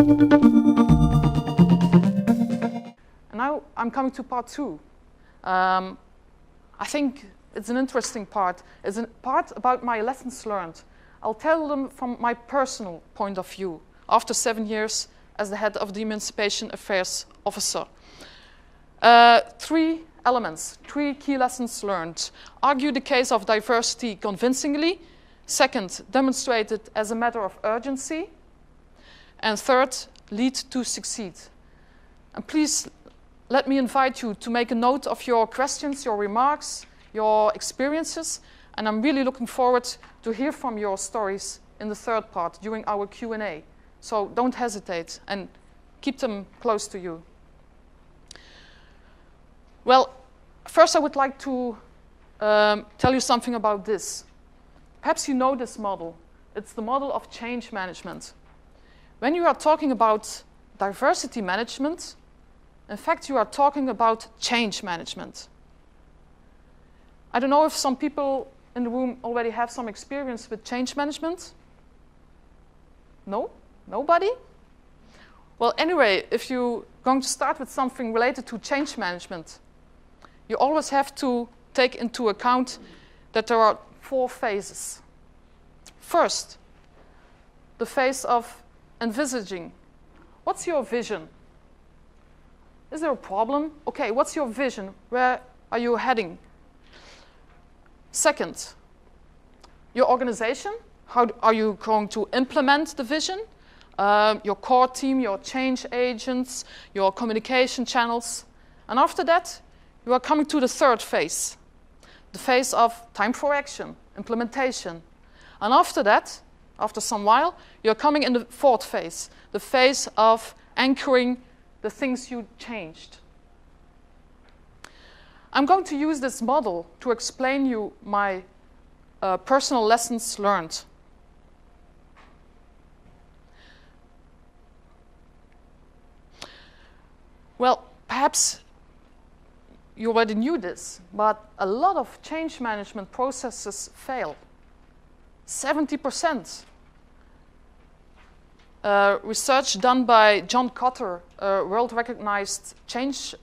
And now I'm coming to part 2. I think it's an interesting part. It's a part about my lessons learned. I'll tell them from my personal point of view after 7 years as the head of the Emancipation Affairs Officer. 3 elements, 3 key lessons learned. Argue the case of diversity convincingly. Second, demonstrate it as a matter of urgency. And third, lead to succeed. And please let me invite you to make a note of your questions, your remarks, your experiences. And I'm really looking forward to hear from your stories in the third part during our Q&A. So don't hesitate and keep them close to you. Well, first I would like to tell you something about this. Perhaps you know this model. It's the model of change management. When you are talking about diversity management, in fact, you are talking about change management. I don't know if some people in the room already have some experience with change management. No? Nobody? Well, anyway, if you're going to start with something related to change management, you always have to take into account that there are 4 phases. First, the phase of envisaging. What's your vision? Is there a problem? Okay, what's your vision? Where are you heading? Second, your organization. How are you going to implement the vision? Your core team, your change agents, your communication channels. And after that, you are coming to the third phase, the phase of time for action, implementation. And after that, after some while, you're coming in the fourth phase, the phase of anchoring the things you changed. I'm going to use this model to explain you my personal lessons learned. Well, perhaps you already knew this, but a lot of change management processes fail. 70%. Research done by John Cotter, a world-recognized change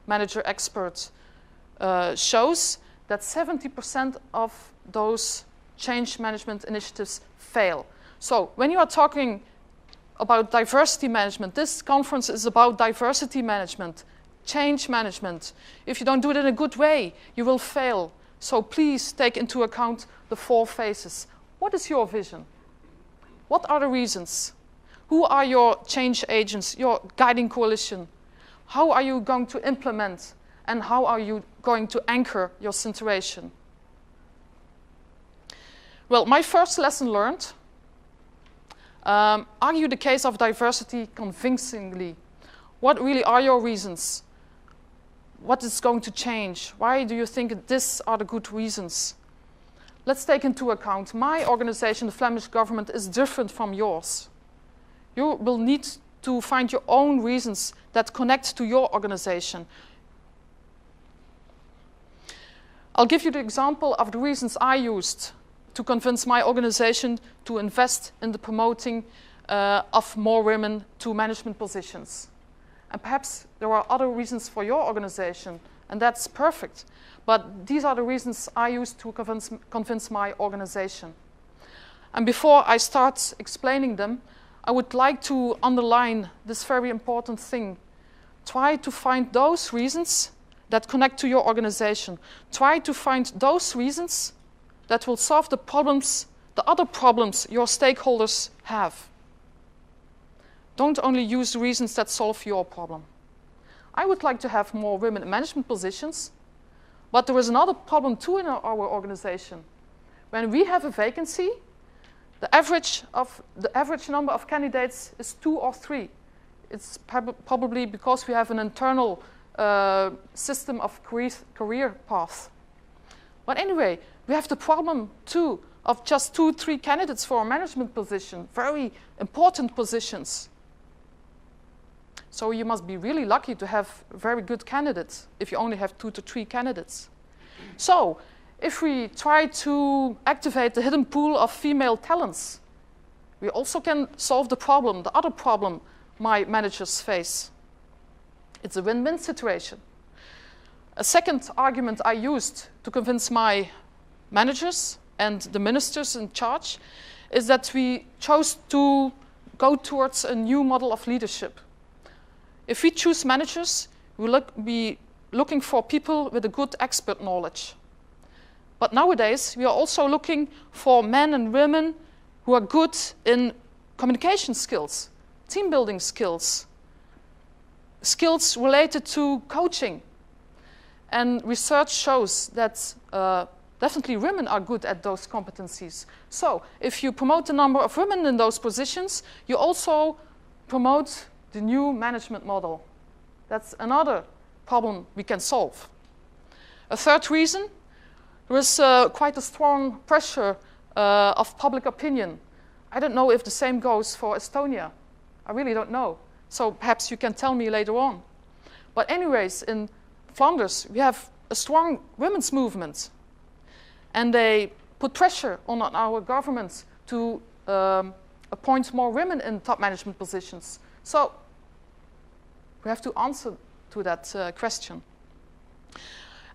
manager expert, shows that 70% of those change management initiatives fail. So when you are talking about diversity management, this conference is about diversity management, change management. If you don't do it in a good way, you will fail. So please take into account the 4 phases. What is your vision? What are the reasons? Who are your change agents, your guiding coalition? How are you going to implement? And how are you going to anchor your situation? Well, my first lesson learned, argue the case of diversity convincingly. What really are your reasons? What is going to change? Why do you think these are the good reasons? Let's take into account my organization, the Flemish government, is different from yours. You will need to find your own reasons that connect to your organization. I'll give you the example of the reasons I used to convince my organization to invest in the promoting of more women to management positions. And perhaps there are other reasons for your organization, and that's perfect. But these are the reasons I used to convince my organization. And before I start explaining them, I would like to underline this very important thing. Try to find those reasons that connect to your organization. Try to find those reasons that will solve the problems, the other problems your stakeholders have. Don't only use the reasons that solve your problem. I would like to have more women in management positions, but there is another problem too in our organization. When we have a vacancy, the average number of candidates is 2 or 3. It's probably because we have an internal system of career path. But anyway, we have the problem too of just 2 or 3 candidates for a management position, very important positions. So you must be really lucky to have very good candidates if you only have 2 to 3 candidates. So if we try to activate the hidden pool of female talents we also can solve the problem, the other problem my managers face. It's a win-win situation. A second argument I used to convince my managers and the ministers in charge is that we chose to go towards a new model of leadership. If we choose managers, we'll be looking for people with a good expert knowledge. But nowadays, we are also looking for men and women who are good in communication skills, team building skills, skills related to coaching. And research shows that definitely women are good at those competencies. So if you promote the number of women in those positions, you also promote the new management model. That's another problem we can solve. A third reason, there is quite a strong pressure of public opinion. I don't know if the same goes for Estonia. I really don't know. So perhaps you can tell me later on. But anyways, in Flanders, we have a strong women's movement. And they put pressure on our government to appoint more women in top management positions. So we have to answer to that question.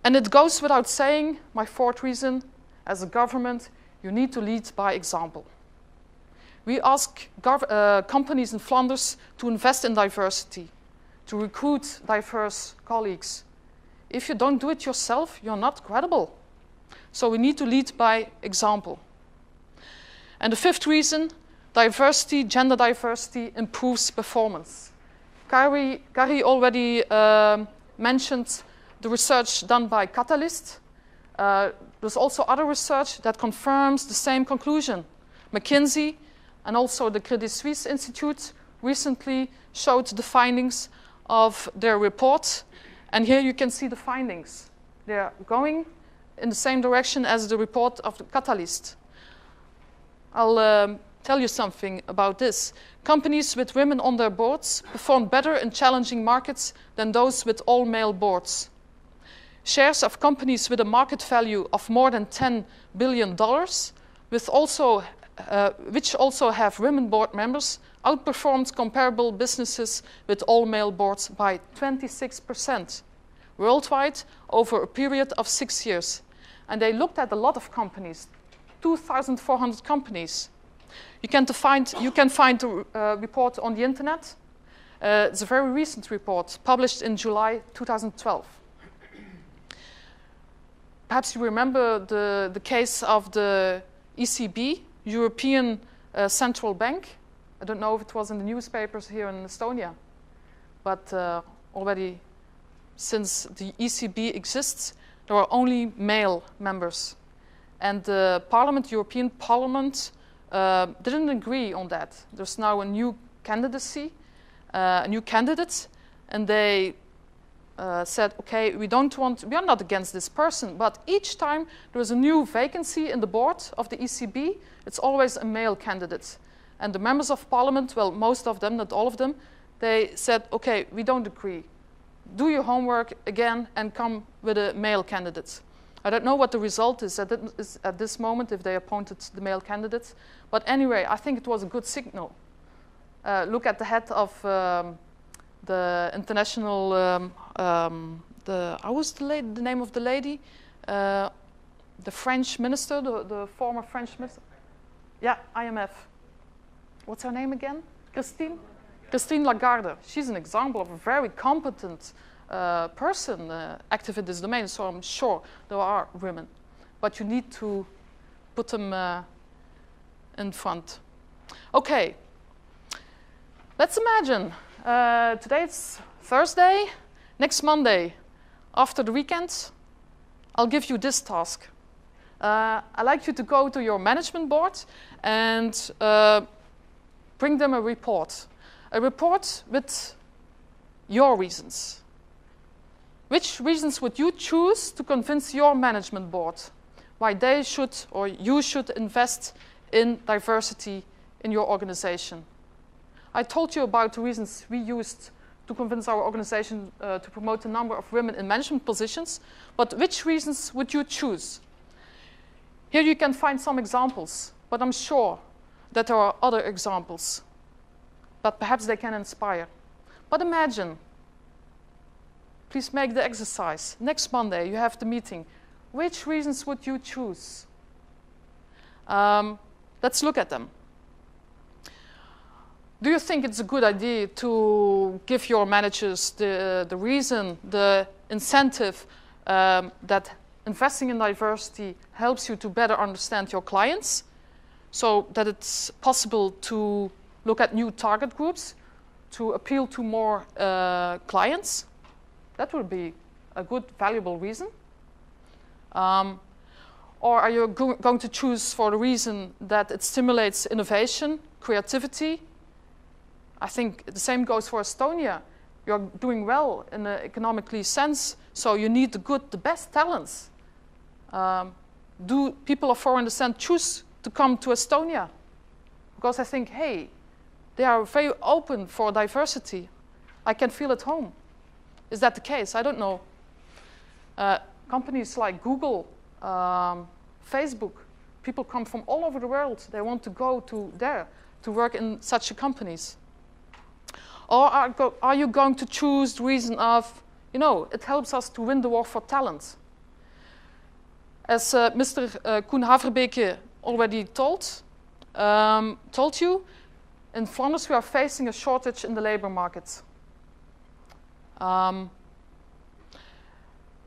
And it goes without saying, my fourth reason, as a government, you need to lead by example. We ask companies in Flanders to invest in diversity, to recruit diverse colleagues. If you don't do it yourself, you're not credible. So we need to lead by example. And the fifth reason, diversity, gender diversity, improves performance. Kari already mentioned the research done by Catalyst. There's also other research that confirms the same conclusion. McKinsey and also the Credit Suisse Institute recently showed the findings of their report. And here you can see the findings. They're going in the same direction as the report of the Catalyst. I'll tell you something about this. Companies with women on their boards perform better in challenging markets than those with all-male boards. Shares of companies with a market value of more than $10 billion, which also have women board members, outperformed comparable businesses with all-male boards by 26% worldwide over a period of 6 years. And they looked at a lot of companies, 2,400 companies. You can find the report on the internet. It's a very recent report, published in July 2012. Perhaps you remember the case of the ECB, European Central Bank. I don't know if it was in the newspapers here in Estonia, but already since the ECB exists, there are only male members. And the Parliament, European Parliament, didn't agree on that. There's now a new candidacy, a new candidate, and they said, okay, we are not against this person, but each time there is a new vacancy in the board of the ECB, it's always a male candidate. And the members of Parliament, well, most of them, not all of them, they said, okay, we don't agree. Do your homework again and come with a male candidate. I don't know what the result is at this moment, if they appointed the male candidate. But anyway, I think it was a good signal. Look at the head of the international, how was the name of the lady? The French minister, the former French minister? Yeah, IMF. What's her name again? Christine Lagarde. She's an example of a very competent person active in this domain, so I'm sure there are women. But you need to put them in front. Okay, let's imagine today it's Thursday, next Monday, after the weekend, I'll give you this task. I'd like you to go to your management board and bring them a report with your reasons. Which reasons would you choose to convince your management board why they should or you should invest in diversity in your organization? I told you about the reasons we used to convince our organization to promote the number of women in management positions, but which reasons would you choose? Here you can find some examples, but I'm sure that there are other examples, but perhaps they can inspire. But imagine, please make the exercise. Next Monday, you have the meeting. Which reasons would you choose? Let's look at them. Do you think it's a good idea to give your managers the reason, the incentive that investing in diversity helps you to better understand your clients, so that it's possible to look at new target groups, to appeal to more clients? That would be a good, valuable reason. Or are you going to choose for the reason that it stimulates innovation, creativity? I think the same goes for Estonia. You're doing well in an economically sense, so you need the best talents. Do people of foreign descent choose to come to Estonia? Because I think, hey, they are very open for diversity. I can feel at home. Is that the case? I don't know. Companies like Google, Facebook, people come from all over the world. They want to go to there to work in such companies. Or are you going to choose the reason of, it helps us to win the war for talent? As Mr. Koen Haverbeke already told you, in Flanders we are facing a shortage in the labor market.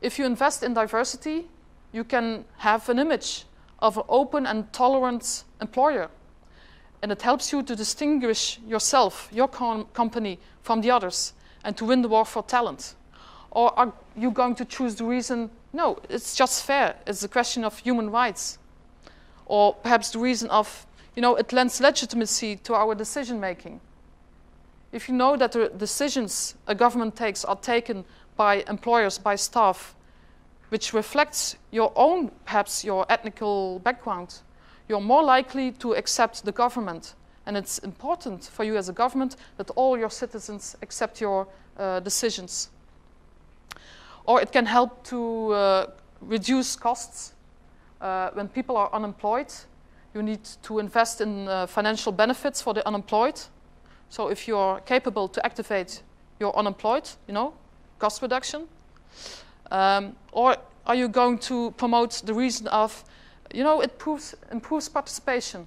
If you invest in diversity, you can have an image of an open and tolerant employer. And it helps you to distinguish yourself, your company, from the others, and to win the war for talent. Or are you going to choose the reason, no, it's just fair, it's a question of human rights? Or perhaps the reason of, it lends legitimacy to our decision making. If you know that the decisions a government takes are taken by employers, by staff, which reflects your own, perhaps your ethnical background, you're more likely to accept the government. And it's important for you as a government that all your citizens accept your decisions. Or it can help to reduce costs. When people are unemployed, you need to invest in financial benefits for the unemployed. So if you're capable to activate your unemployed, cost reduction. Or are you going to promote the reason of, it improves participation?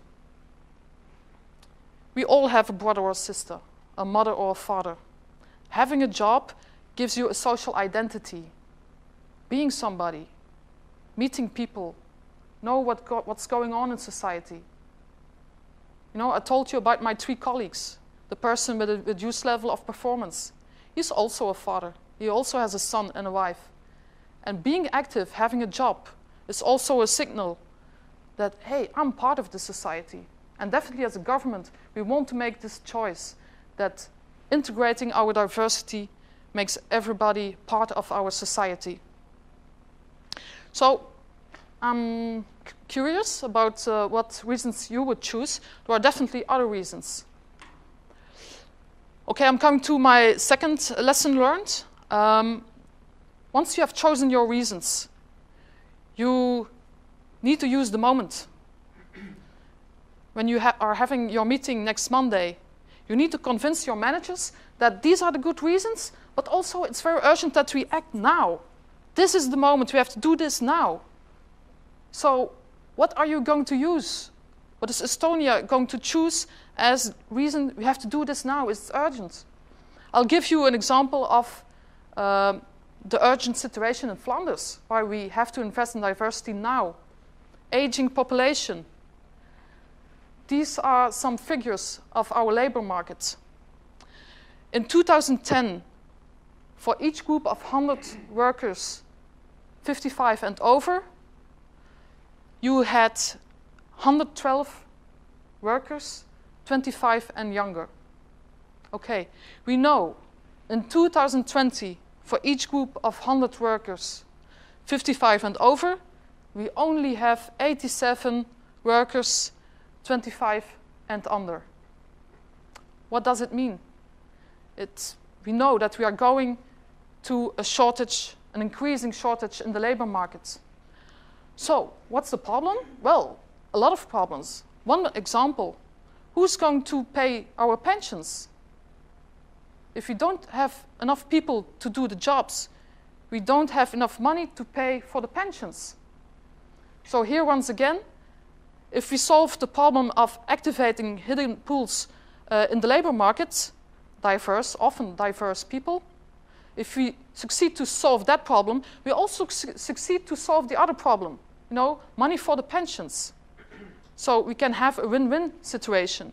We all have a brother or sister, a mother or a father. Having a job gives you a social identity. Being somebody, meeting people, know what's going on in society. I told you about my 3 colleagues. The person with a reduced level of performance. He's also a father. He also has a son and a wife. And being active, having a job, is also a signal that, hey, I'm part of the society. And definitely as a government, we want to make this choice that integrating our diversity makes everybody part of our society. So I'm curious about what reasons you would choose. There are definitely other reasons. Okay, I'm coming to my second lesson learned. Once you have chosen your reasons, you need to use the moment. When you are having your meeting next Monday, you need to convince your managers that these are the good reasons, but also it's very urgent that we act now. This is the moment, we have to do this now. So what are you going to use? What is Estonia going to choose as reason we have to do this now? It's urgent. I'll give you an example of the urgent situation in Flanders, why we have to invest in diversity now. Aging population. These are some figures of our labor market. In 2010, for each group of 100 workers 55 and over, you had 112 workers 25 and younger. Okay, we know in 2020, for each group of 100 workers 55 and over, we only have 87 workers 25 and under. What does it mean? We know that we are going to a shortage, an increasing shortage in the labor market. So, what's the problem? Well, a lot of problems. One example, who's going to pay our pensions? If we don't have enough people to do the jobs, we don't have enough money to pay for the pensions. So here, once again, if we solve the problem of activating hidden pools in the labor market, often diverse people, if we succeed to solve that problem, we also succeed to solve the other problem, money for the pensions. So we can have a win-win situation.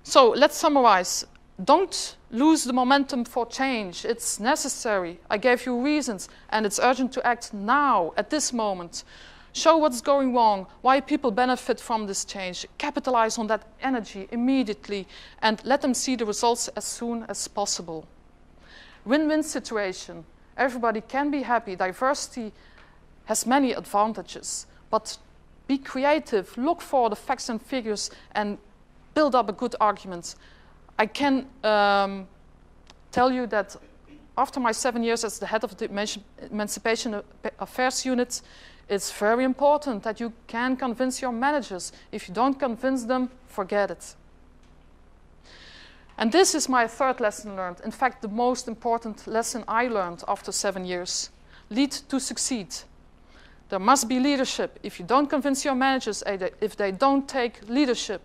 So let's summarize. Don't lose the momentum for change. It's necessary. I gave you reasons, and it's urgent to act now, at this moment. Show what's going wrong, why people benefit from this change. Capitalize on that energy immediately, and let them see the results as soon as possible. Win-win situation. Everybody can be happy. Diversity has many advantages, but be creative. Look for the facts and figures and build up a good argument. I can tell you that after my 7 years as the head of the Emancipation Affairs Unit, it's very important that you can convince your managers. If you don't convince them, forget it. And this is my third lesson learned. In fact, the most important lesson I learned after 7 years. Lead to succeed. There must be leadership. If you don't convince your managers, if they don't take leadership,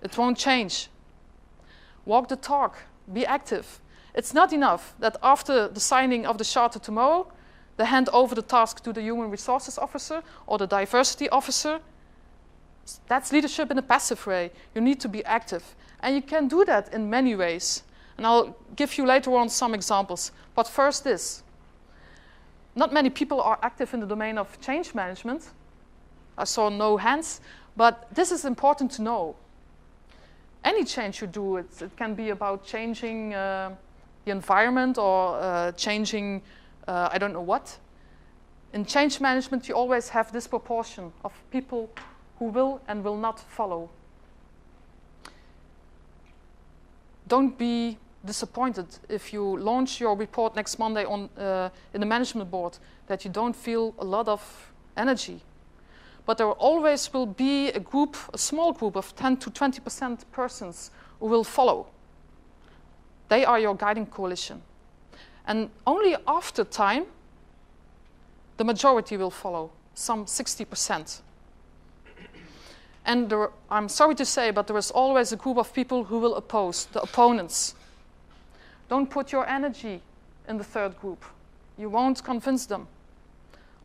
it won't change. Walk the talk. Be active. It's not enough that after the signing of the charter tomorrow, they hand over the task to the human resources officer or the diversity officer. That's leadership in a passive way. You need to be active. And you can do that in many ways. And I'll give you later on some examples. But first this. Not many people are active in the domain of change management. I saw no hands. But this is important to know. Any change you do, it can be about changing the environment or changing I don't know what. In change management, you always have this proportion of people who will and will not follow. Don't be disappointed if you launch your report next Monday in the management board that you don't feel a lot of energy. But there always will be a small group of 10 to 20% persons who will follow. They are your guiding coalition. And only after time, the majority will follow, some 60%. And I'm sorry to say, but there is always a group of people who will oppose, the opponents. Don't put your energy in the third group. You won't convince them.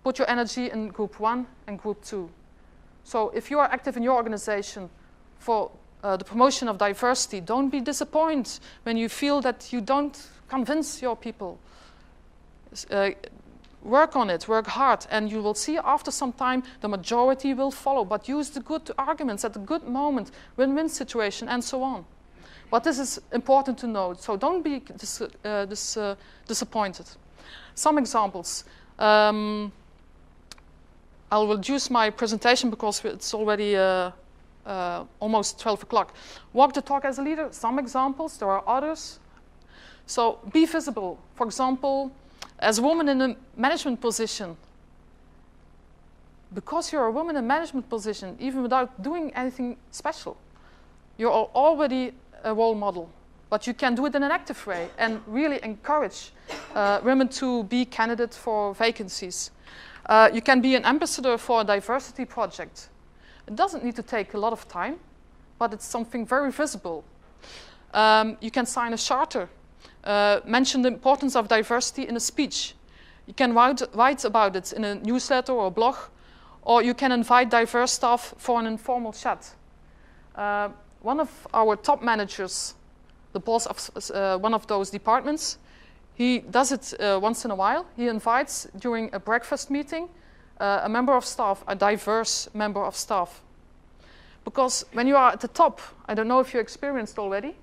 Put your energy in group 1 and group 2. So if you are active in your organization for the promotion of diversity, don't be disappointed when you feel that you don't convince your people. Work on it, work hard, and you will see after some time the majority will follow. But use the good arguments at the good moment, win-win situation, and so on. But this is important to know, so don't be disappointed. Some examples. I'll reduce my presentation because it's already almost 12 o'clock. Walk the talk as a leader, some examples, there are others. So be visible. For example, as a woman in a management position, because you're a woman in a management position, even without doing anything special, you're already a role model. But you can do it in an active way and really encourage women to be candidates for vacancies. You can be an ambassador for a diversity project. It doesn't need to take a lot of time, but it's something very visible. You can sign a charter. Mention the importance of diversity in a speech. You can write about it in a newsletter or a blog, or you can invite diverse staff for an informal chat. One of our top managers, the boss of one of those departments, he does it once in a while. He invites, during a breakfast meeting, a member of staff, a diverse member of staff. Because when you are at the top, I don't know if you experienced already,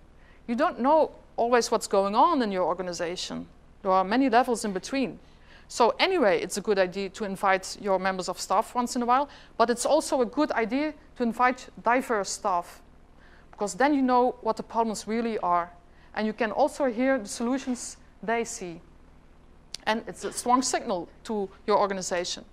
you don't know always what's going on in your organization. There are many levels in between. So anyway, it's a good idea to invite your members of staff once in a while, but it's also a good idea to invite diverse staff, because then you know what the problems really are. And you can also hear the solutions they see. And it's a strong signal to your organization.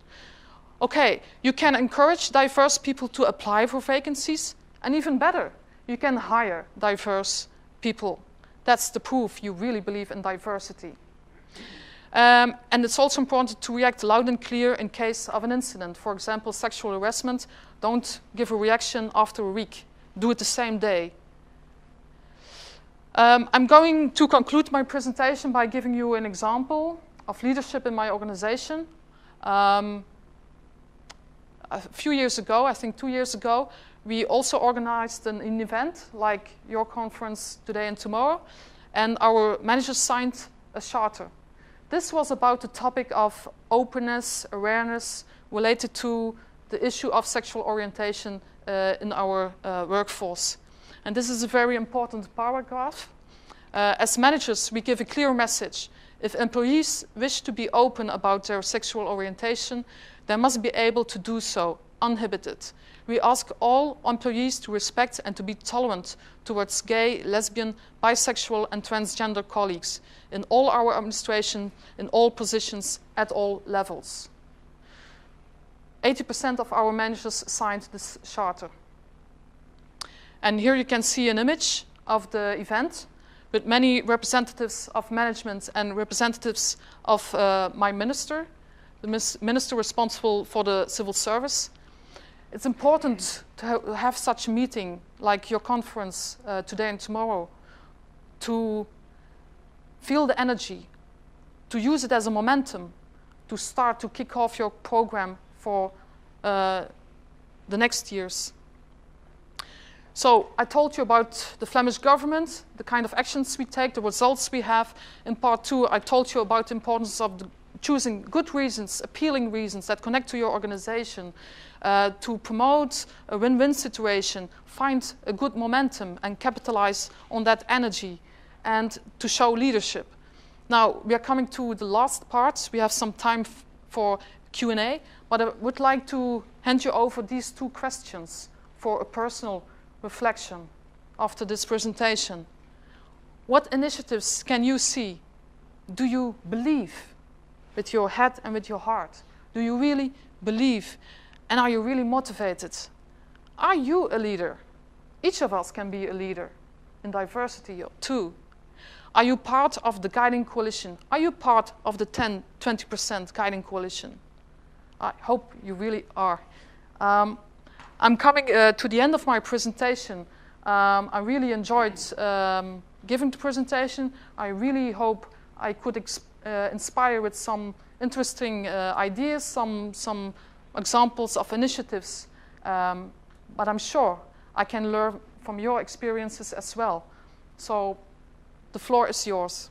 Okay, you can encourage diverse people to apply for vacancies. And even better, you can hire diverse people. That's the proof you really believe in diversity. And it's also important to react loud and clear in case of an incident. For example, sexual harassment. Don't give a reaction after a week. Do it the same day. I'm going to conclude my presentation by giving you an example of leadership in my organization. A few years ago, I think 2 years ago, we also organized an event like your conference today and tomorrow, and our managers signed a charter. This was about the topic of openness, awareness related to the issue of sexual orientation in our workforce. And this is a very important paragraph. As managers, we give a clear message. If employees wish to be open about their sexual orientation, they must be able to do so uninhibited. We ask all employees to respect and to be tolerant towards gay, lesbian, bisexual, and transgender colleagues in all our administration, in all positions, at all levels. 80% of our managers signed this charter. And here you can see an image of the event with many representatives of management and representatives of my minister, the minister responsible for the civil service. It's important to have such a meeting like your conference today and tomorrow, to feel the energy, to use it as a momentum, to start to kick off your program for the next years. So I told you about the Flemish government, the kind of actions we take, the results we have. In part 2, I told you about the importance of choosing good reasons, appealing reasons that connect to your organization, to promote a win-win situation, find a good momentum and capitalize on that energy, and to show leadership. Now, we are coming to the last part. We have some time for Q&A, but I would like to hand you over these 2 questions for a personal reflection after this presentation. What initiatives can you see? Do you believe with your head and with your heart? Do you really believe? And are you really motivated? Are you a leader? Each of us can be a leader in diversity too. Are you part of the guiding coalition? Are you part of the 10-20% guiding coalition? I hope you really are. I'm coming to the end of my presentation. I really enjoyed giving the presentation. I really hope I could inspire with some interesting ideas, some examples of initiatives. But I'm sure I can learn from your experiences as well. So the floor is yours.